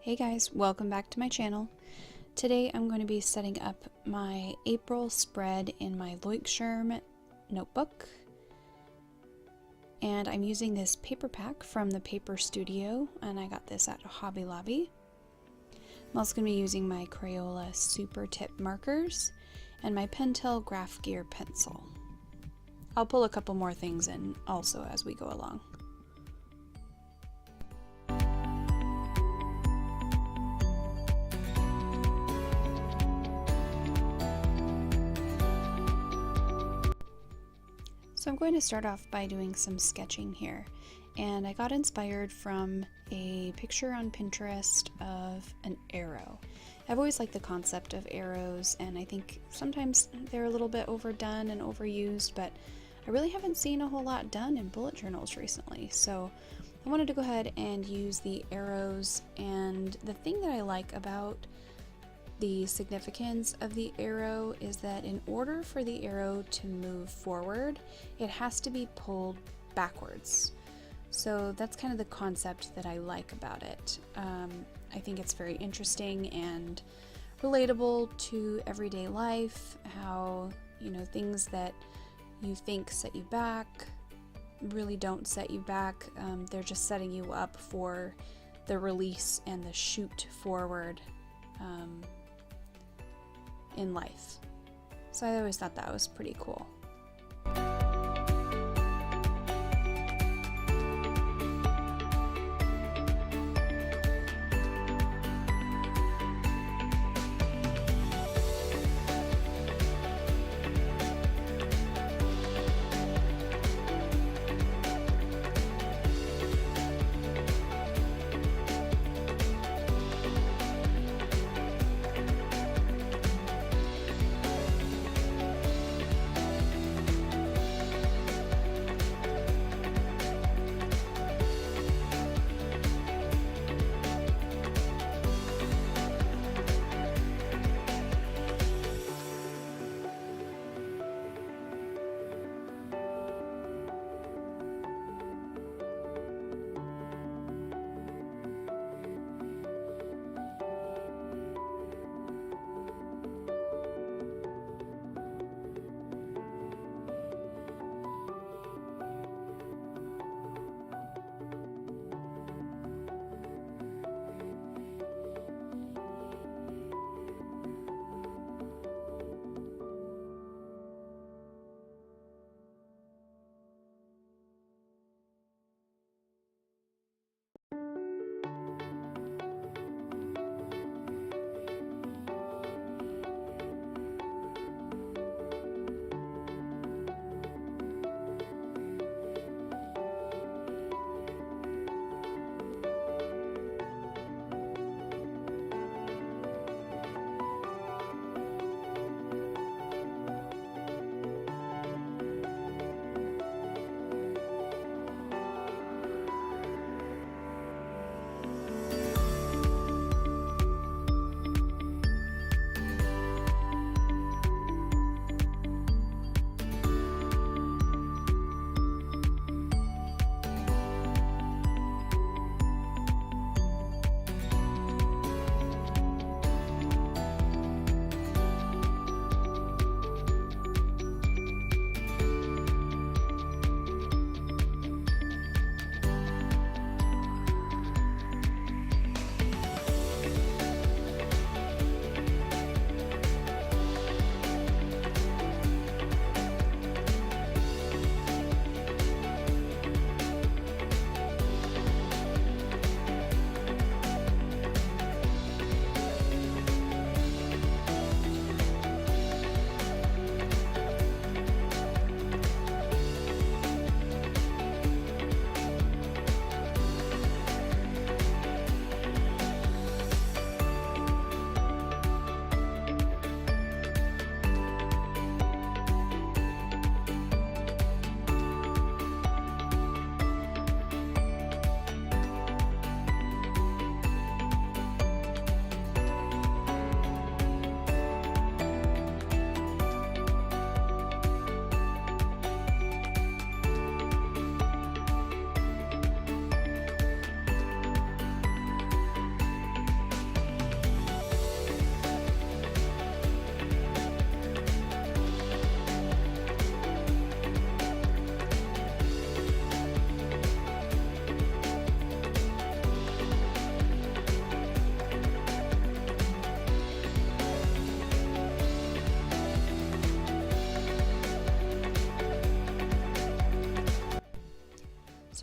Hey guys, welcome back to my channel. Today I'm going to be setting up my April spread in my Leuchtturm notebook. And I'm using this paper pack from the Paper Studio, and I got this at Hobby Lobby. I'm also going to be using my Crayola Super Tip markers and my Pentel Graph Gear pencil. I'll pull a couple more things in also as we go along. So I'm going to start off by doing some sketching here, and I got inspired from a picture on Pinterest of an arrow. I've always liked the concept of arrows, and I think sometimes they're a little bit overdone and overused, but I really haven't seen a whole lot done in bullet journals recently, so I wanted to go ahead and use the arrows. And the thing that I like about the significance of the arrow is that in order for the arrow to move forward, it has to be pulled backwards. So that's kind of the concept that I like about it. I think it's very interesting and relatable to everyday life, how, things that you think set you back really don't set you back. They're just setting you up for the release and the shoot forward in life. So I always thought that was pretty cool.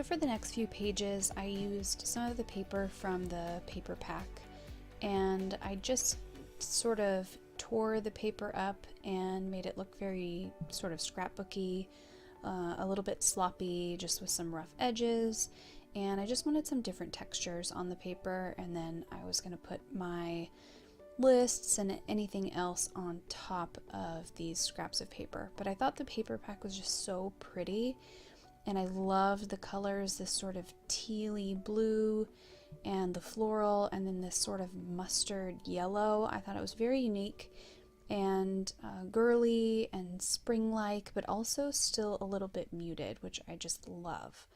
So for the next few pages, I used some of the paper from the paper pack, and I just sort of tore the paper up and made it look very sort of scrapbooky, a little bit sloppy, just with some rough edges. And I just wanted some different textures on the paper, and then I was going to put my lists and anything else on top of these scraps of paper. But I thought the paper pack was just so pretty, and I loved the colors, this sort of tealy blue and the floral, and then this sort of mustard yellow. I thought it was very unique and girly and spring-like, but also still a little bit muted, which I just love.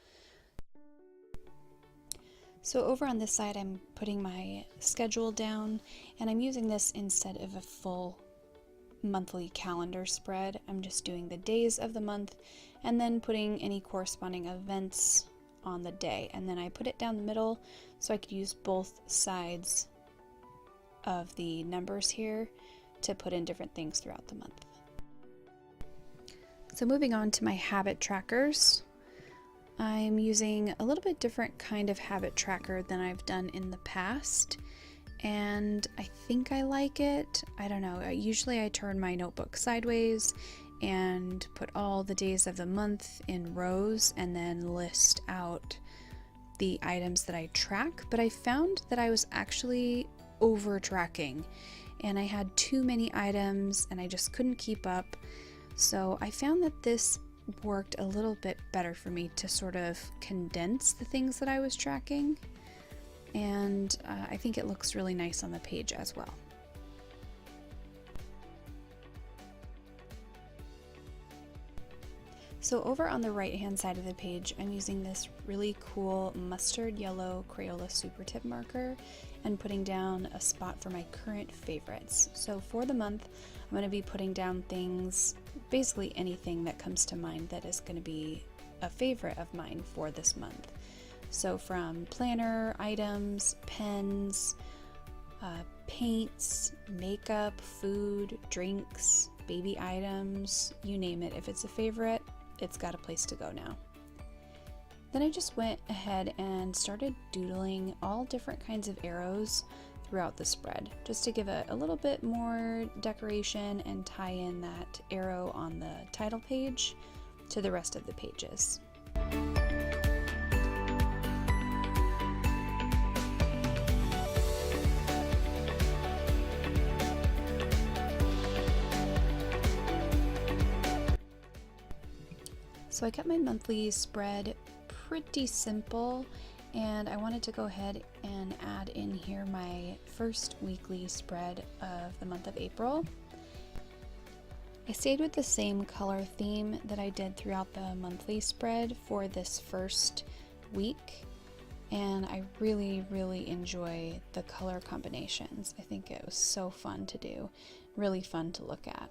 So over on this side, I'm putting my schedule down, and I'm using this instead of a full monthly calendar spread. I'm just doing the days of the month and then putting any corresponding events on the day. And then I put it down the middle so I could use both sides of the numbers here to put in different things throughout the month. So moving on to my habit trackers. I'm using a little bit different kind of habit tracker than I've done in the past, and I think I like it. I don't know. Usually I turn my notebook sideways and put all the days of the month in rows and then list out the items that I track, but I found that I was actually over tracking and I had too many items and I just couldn't keep up. So I found that this worked a little bit better for me to sort of condense the things that I was tracking, and I think it looks really nice on the page as well. So over on the right hand side of the page, I'm using this really cool mustard yellow Crayola super tip marker and putting down a spot for my current favorites. So for the month, I'm going to be putting down things, basically anything that comes to mind that is going to be a favorite of mine for this month. So from planner items, pens, paints, makeup, food, drinks, baby items, you name it. If it's a favorite, it's got a place to go now. Then I just went ahead and started doodling all different kinds of arrows throughout the spread, just to give it a little bit more decoration and tie in that arrow on the title page to the rest of the pages. So I kept my monthly spread pretty simple, and I wanted to go ahead and add in here my first weekly spread of the month of April. I stayed with the same color theme that I did throughout the monthly spread for this first week, and I really enjoy the color combinations. I think it was so fun to do, really fun to look at.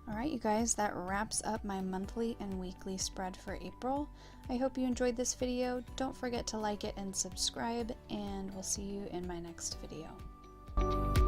Alright, you guys, that wraps up my monthly and weekly spread for April. I hope you enjoyed this video. Don't forget to like it and subscribe, and we'll see you in my next video.